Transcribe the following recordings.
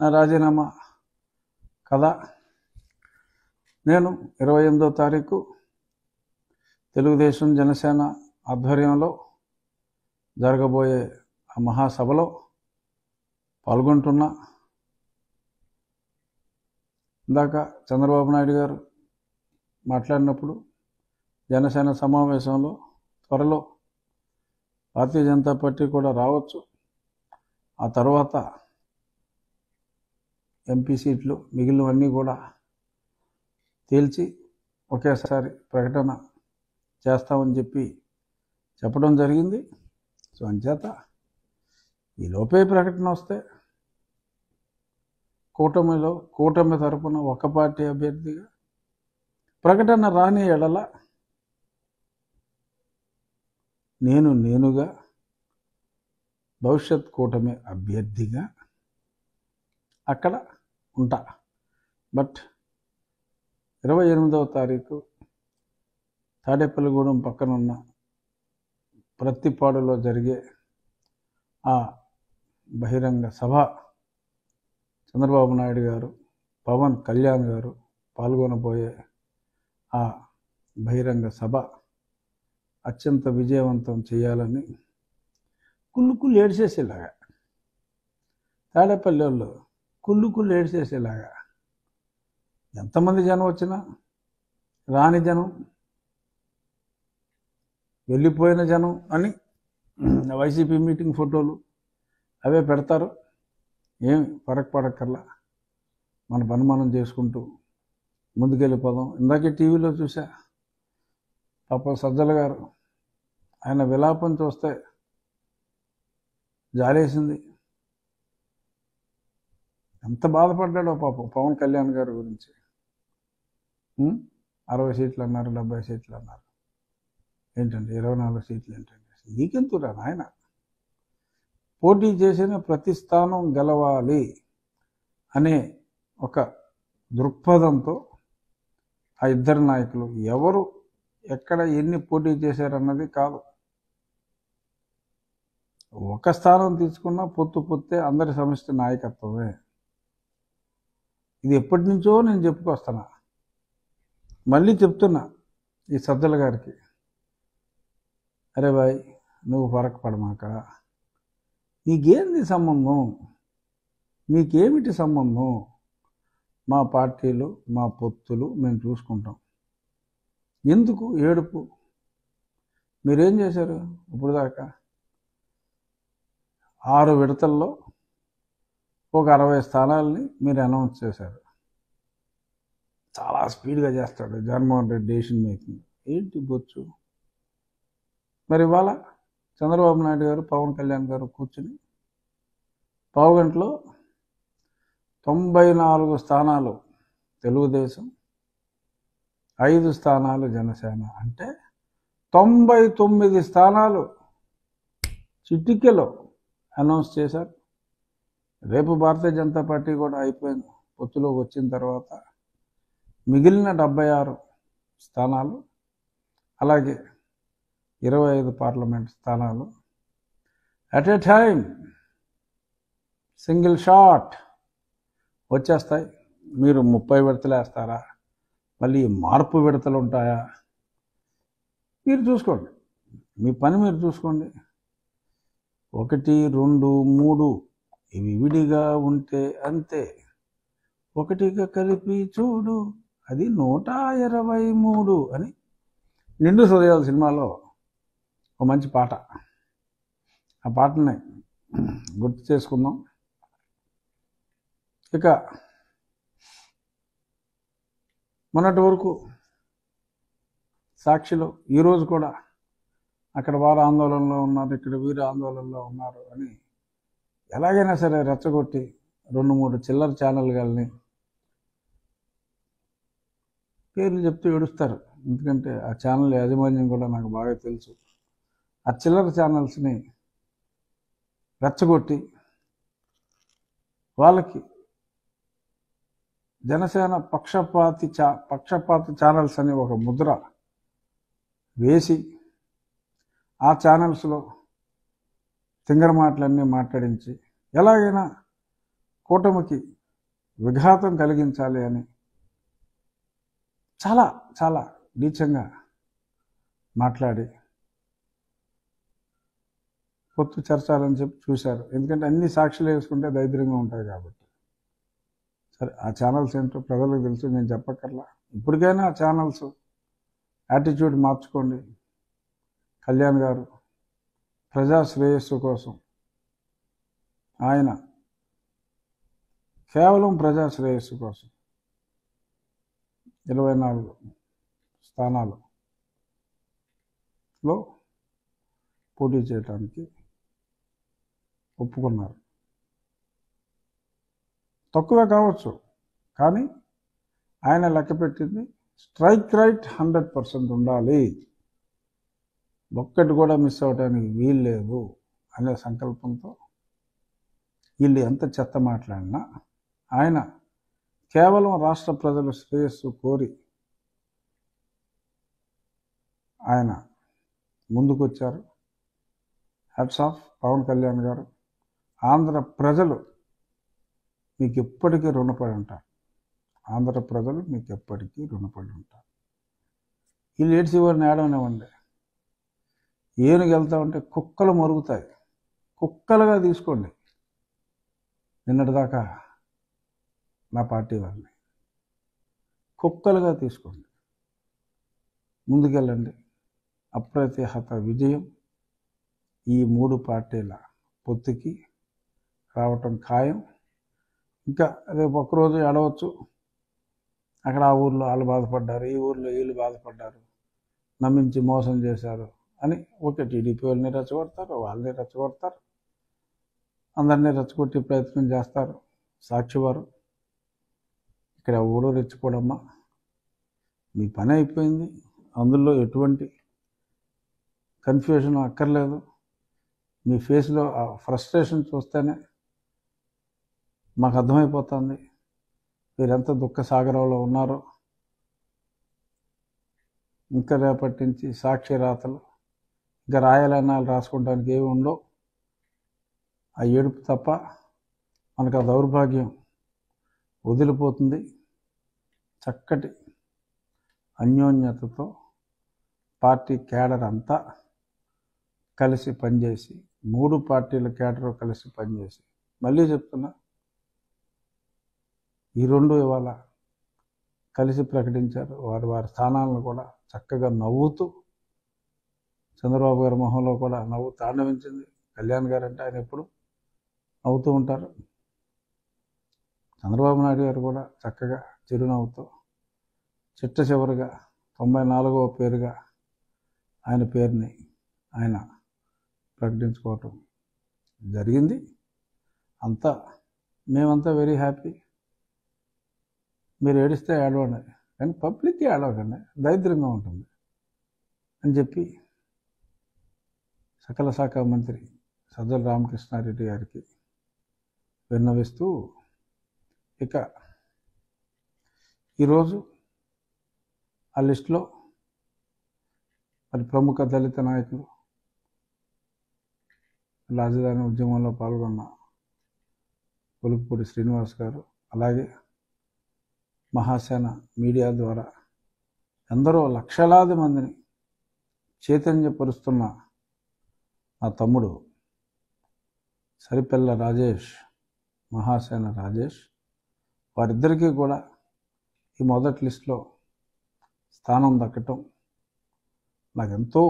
నా రాజీనామా కథ నేను 28వ తారీఖు తెలుగుదేశం జనసేన ఆధ్వర్యంలో జరగబోయే ఆ మహాసభలో పాల్గొంటున్నా. ఇందాక చంద్రబాబు నాయుడు గారు మాట్లాడినప్పుడు జనసేన సమావేశంలో త్వరలో భారతీయ జనతా పార్టీ కూడా రావచ్చు, ఆ తర్వాత ఎంపీ సీట్లు మిగిలినవన్నీ కూడా తేల్చి ఒకేసారి ప్రకటన చేస్తామని చెప్పడం జరిగింది. సో అంచేత ఈ లోపే ప్రకటన వస్తే కూటమి తరపున ఒక పార్టీ అభ్యర్థిగా ప్రకటన రాని ఎడల నేనుగా భవిష్యత్ కూటమి అభ్యర్థిగా అక్కడ ఉంటా. బట్ 28వ తారీఖు తాడేపల్లిగూడెం పక్కనున్న ప్రత్తిపాడులో జరిగే ఆ బహిరంగ సభ చంద్రబాబు నాయుడు గారు, పవన్ కళ్యాణ్ గారు పాల్గొనబోయే ఆ బహిరంగ సభ అత్యంత విజయవంతం చేయాలని కుళ్ళు ఏడ్చేసేలాగా, తాడేపల్లి వాళ్ళు కుళ్ళు ఏడ్చేసేలాగా ఎంతమంది జనం వచ్చినా రాని జనం, వెళ్ళిపోయిన జనం అని వైసీపీ మీటింగ్ ఫోటోలు అవే పెడతారు. ఏమి ఫరక్ పడక్కర్లా, మన పని మనం చేసుకుంటూ ముందుకెళ్ళిపోదాం. ఇందాకే టీవీలో చూసా, పాపం సజ్జల గారు ఆయన విలాపం చూస్తే జాలేసింది. ఎంత బాధపడ్డాడో పాపం పవన్ కళ్యాణ్ గారి గురించి. 60 సీట్లు అన్నారు, 70 సీట్లు అన్నారు, ఏంటండి 24 సీట్లు ఏంటండి? నీకెంతురా నాయన, పోటీ చేసిన ప్రతి స్థానం గెలవాలి అనే ఒక దృక్పథంతో ఆ ఇద్దరు నాయకులు ఎవరు ఎక్కడ ఎన్ని పోటీ చేశారన్నది కాదు, ఒక స్థానం తీసుకున్నా పొత్తే అందరి సమిష్టి నాయకత్వమే. ఇది ఎప్పటి నుంచో నేను చెప్పుకొస్తున్నా, మళ్ళీ చెప్తున్నా ఈ సజ్జల గారికి, అరే భాయ్ నువ్వు ఫరక్ పడమాక, నీకేంది సంబంధం, మీకేమిటి సంబంధం, మా పార్టీలు మా పొత్తులు మేము చూసుకుంటాం, ఎందుకు ఏడుపు? మీరేం చేశారు ఇప్పుడు దాకా? 6 విడతల్లో ఒక 60 స్థానాలని మీరు అనౌన్స్ చేశారు. చాలా స్పీడ్గా చేస్తాడు జగన్మోహన్ రెడ్డి డెసిషన్ మేకింగ్. ఏంటి బొచ్చు? మరి ఇవాళ చంద్రబాబు నాయుడు గారు, పవన్ కళ్యాణ్ గారు కూర్చుని పావుగంటలో 94 స్థానాలు తెలుగుదేశం, 5 స్థానాలు జనసేన, అంటే 99 స్థానాలు చిటికెలో అనౌన్స్ చేశారు. రేపు భారతీయ జనతా పార్టీ కూడా అయిపోయింది, పొత్తులోకి వచ్చిన తర్వాత మిగిలిన 76 స్థానాలు, అలాగే 25 పార్లమెంట్ స్థానాలు at a time single shot వచ్చేస్తాయి. మీరు 30 విడతలు వేస్తారా? మళ్ళీ మార్పు విడతలు ఉంటాయా? మీరు చూసుకోండి, మీ పని మీరు చూసుకోండి. 1, 2, 3 ఇవి విడిగా ఉంటే అంతే, ఒకటిగా కలిపి చూడు అది 123 అని నిండు హృదయాల సినిమాలో ఒక మంచి పాట, ఆ పాటని గుర్తు చేసుకుందాం. ఇక మొన్నటి వరకు సాక్షిలో ఈరోజు కూడా అక్కడ వారు ఆందోళనలో ఉన్నారు, ఇక్కడ వీరు ఆందోళనలో ఉన్నారు అని ఎలాగైనా సరే రెచ్చగొట్టి 2-3 చిల్లర ఛానల్ని పేర్లు చెప్తూ ఏడుస్తారు. ఎందుకంటే ఆ ఛానల్ యాజమాన్యం కూడా నాకు బాగా తెలుసు. ఆ చిల్లర ఛానల్స్ని రెచ్చగొట్టి వాళ్ళకి జనసేన పక్షపాత ఛానల్స్ అని ఒక ముద్ర వేసి ఆ ఛానల్స్లో తింగర మాటలన్నీ మాట్లాడించి ఎలాగైనా కూటమికి విఘాతం కలిగించాలి అని చాలా చాలా నీచంగా మాట్లాడి పొత్తు చర్చాలని చెప్పి చూశారు. ఎందుకంటే అన్ని సాక్షులు వేసుకుంటే దరిద్రంగా ఉంటాయి కాబట్టి. సరే, ఆ ఛానల్స్ ఏంటో ప్రజలకు తెలుసు, నేను చెప్పక్కర్లా. ఇప్పటికైనా ఆ ఛానల్స్ యాటిట్యూడ్ మార్చుకోండి. కళ్యాణ్ గారు ప్రజా శ్రేయస్సు కోసం ఆయన కేవలం ప్రజా శ్రేయస్సు కోసం 24 స్థానాలలో పోటీ చేయడానికి ఒప్పుకున్నారు. తక్కువే కావచ్చు, కానీ ఆయన లెక్క పెట్టింది స్ట్రైక్ రైట్ 100% ఉండాలి, ఒక్కటి కూడా మిస్ అవడానికి వీలు లేదు అనే సంకల్పంతో వీళ్ళు ఎంత చెత్త మాట్లాడినా ఆయన కేవలం రాష్ట్ర ప్రజల శ్రేయస్సు కోరి ఆయన ముందుకొచ్చారు. హ్యాట్స్ ఆఫ్ పవన్ కళ్యాణ్ గారు. ఆంధ్ర ప్రజలు మీకు ఎప్పటికీ రుణపడి ఉంటారు. ఆంధ్ర ప్రజలు మీకు ఎప్పటికీ రుణపడి ఉంటారు. వీళ్ళు ఏడ్చివారిని ఏడవనివ్వండి. ఏనుగు వెళ్తా ఉంటే కుక్కలు మరుగుతాయి, కుక్కలుగా తీసుకోండి. నిన్నటిదాకా నా పార్టీ వాళ్ళని కుక్కలుగా తీసుకోండి, ముందుకెళ్ళండి. అప్రతిహత విజయం ఈ 3 పార్టీల పొత్తుకి రావటం ఖాయం. ఇంకా రేపు ఒక్కరోజు ఏడవచ్చు, అక్కడ ఆ ఊర్లో వాళ్ళు బాధపడ్డారు, ఈ ఊర్లో వీళ్ళు బాధపడ్డారు, నమ్మించి మోసం చేశారు అని ఓకే, టీడీపీ వాళ్ళని రెచ్చగొడతారు, వాళ్ళని రెచ్చగొడతారు, అందరినీ రెచ్చగొట్టే ప్రయత్నం చేస్తారు. సాక్షివారు ఇక్కడ ఎవడో రెచ్చిపోవడమ్మా, మీ పని అయిపోయింది. అందులో ఎటువంటి కన్ఫ్యూజన్ అక్కర్లేదు. మీ ఫేస్లో ఆ ఫ్రస్ట్రేషన్ చూస్తేనే మాకు అర్థమైపోతుంది మీరెంత దుఃఖ సాగరంలో ఉన్నారో. ఇంకా రేపటి నుంచి సాక్షి రాతలు ఇంకా రాయాలన్నాలు రాసుకోవడానికి ఏమి ఉండవు. ఆ ఏడుపు తప్ప మనకు ఆ దౌర్భాగ్యం వదిలిపోతుంది. చక్కటి అన్యోన్యతతో పార్టీ కేడర్ అంతా కలిసి పనిచేసి, 3 పార్టీల కేడర్ కలిసి పనిచేసి, మళ్ళీ చెప్తున్నా, ఈ 2 ఇవాళ కలిసి ప్రకటించారు. వారి స్థానాలను కూడా చక్కగా నవ్వుతూ, చంద్రబాబు గారి మొహంలో కూడా నవ్వు తాండవించింది. కళ్యాణ్ గారు అంటే ఆయన ఎప్పుడు నవ్వుతూ ఉంటారు. చంద్రబాబు నాయుడు గారు కూడా చక్కగా చిరునవ్వుతో చిట్ట చివరిగా 94వ పేరుగా ఆయన పేరుని ఆయన ప్రకటించుకోవటం జరిగింది. అంతా మేమంతా వెరీ హ్యాపీ. మీరు ఏడిస్తే ఏడవండి, కానీ పబ్లిక్కి ఏడవకండి, దరిద్రంగా ఉంటుంది అని చెప్పి సకల శాఖ మంత్రి సజ్జల రామకృష్ణారెడ్డి గారికి విన్నవిస్తూ, ఇక ఈరోజు ఆ లిస్టులో మరి ప్రముఖ దళిత నాయకులు, రాజధాని ఉద్యమంలో పాల్గొన్న ఒలుగుపూడి శ్రీనివాస్ గారు, అలాగే మహాసేన మీడియా ద్వారా ఎందరో లక్షలాది మందిని చైతన్యపరుస్తున్న నా తమ్ముడు సరిపెల్ల రాజేష్, మహాసేన రాజేష్, వారిద్దరికీ కూడా ఈ మొదటి లిస్టులో స్థానం దక్కటం నాకు ఎంతో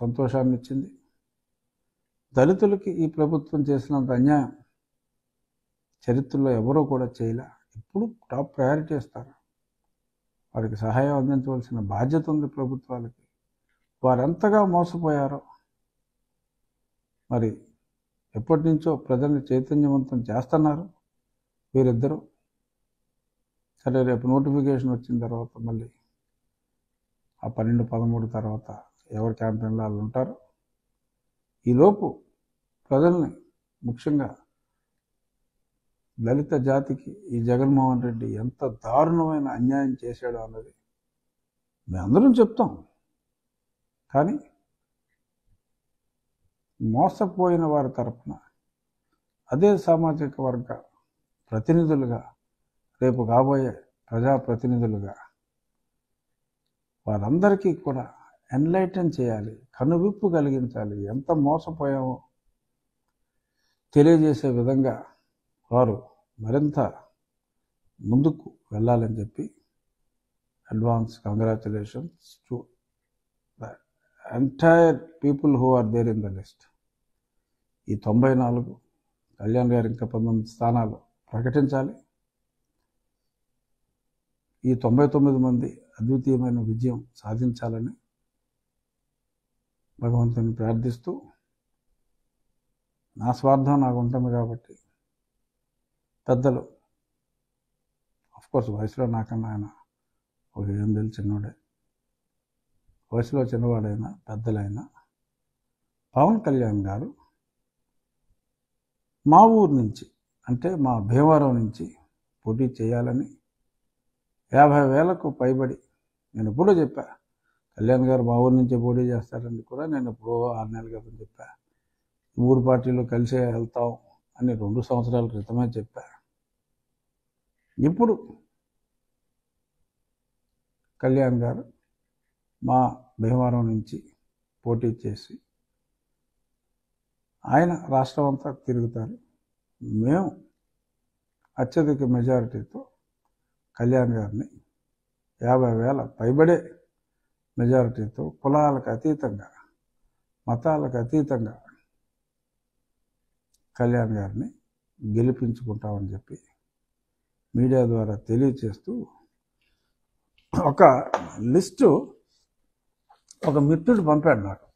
సంతోషాన్ని ఇచ్చింది. దళితులకి ఈ ప్రభుత్వం చేసినంత అన్యాయం చరిత్రలో ఎవరూ కూడా చేయలే. ఎప్పుడు టాప్ ప్రయారిటీ ఇస్తారు. వారికి సహాయం అందించవలసిన బాధ్యత ఉంది ప్రభుత్వాలకి. వారెంతగా మోసపోయారో మరి ఎప్పటి నుంచో ప్రజల్ని చైతన్యవంతం చేస్తున్నారు వీరిద్దరూ. సరే, రేపు నోటిఫికేషన్ వచ్చిన తర్వాత మళ్ళీ ఆ 12-13 తర్వాత ఎవరి క్యాంపెయిన్లో వాళ్ళు ఉంటారు. ఈలోపు ప్రజల్ని, ముఖ్యంగా దళిత జాతికి ఈ జగన్మోహన్ రెడ్డి ఎంత దారుణమైన అన్యాయం చేశాడో అన్నది మేమందరం చెప్తాం. కానీ మోసపోయిన వారి తరపున అదే సామాజిక వర్గ ప్రతినిధులుగా, రేపు కాబోయే ప్రజాప్రతినిధులుగా వారందరికీ కూడా ఎన్లైటన్ చేయాలి, కనువిప్పు కలిగించాలి, ఎంత మోసపోయామో తెలియజేసే విధంగా వారు మరింత ముందుకు వెళ్ళాలని చెప్పి advance congratulations to the entire people who are there in the list. ఈ 94 కళ్యాణ్ గారు ఇంకా 19 స్థానాలు ప్రకటించాలి. ఈ 99 మంది అద్వితీయమైన విజయం సాధించాలని భగవంతుని ప్రార్థిస్తూ, నా స్వార్థం నాకు ఉంటుంది కాబట్టి పెద్దలు, ఆఫ్కోర్స్ వయసులో నాకన్నా ఆయన ఒక 8 ఏళ్ళు చిన్నవాడే, వయసులో చిన్నవాడైనా పెద్దలైనా పవన్ కళ్యాణ్ గారు మా ఊరు నుంచి, అంటే మా భీమవరం నుంచి పోటీ చేయాలని 50,000కు పైబడి, నేను ఎప్పుడో చెప్పా, కళ్యాణ్ గారు మా ఊరు నుంచి పోటీ చేస్తారని కూడా నేను ఎప్పుడో 6 నెలల క్రితం చెప్పా. ఊరు పార్టీలో కలిసే వెళ్తాం అని 2 సంవత్సరాల క్రితమే చెప్పా. ఇప్పుడు కళ్యాణ్ గారు మా భీమవరం నుంచి పోటీ చేసి ఆయన రాష్ట్రం అంతా తిరుగుతారు. మేము అత్యధిక మెజారిటీతో కళ్యాణ్ గారిని 50,000 పైబడే మెజారిటీతో, కులాలకు అతీతంగా, మతాలకు అతీతంగా కళ్యాణ్ గారిని గెలిపించుకుంటామని చెప్పి మీడియా ద్వారా తెలియచేస్తూ, ఒక లిస్టు ఒక మిత్రుడు పంపాడు నాకు.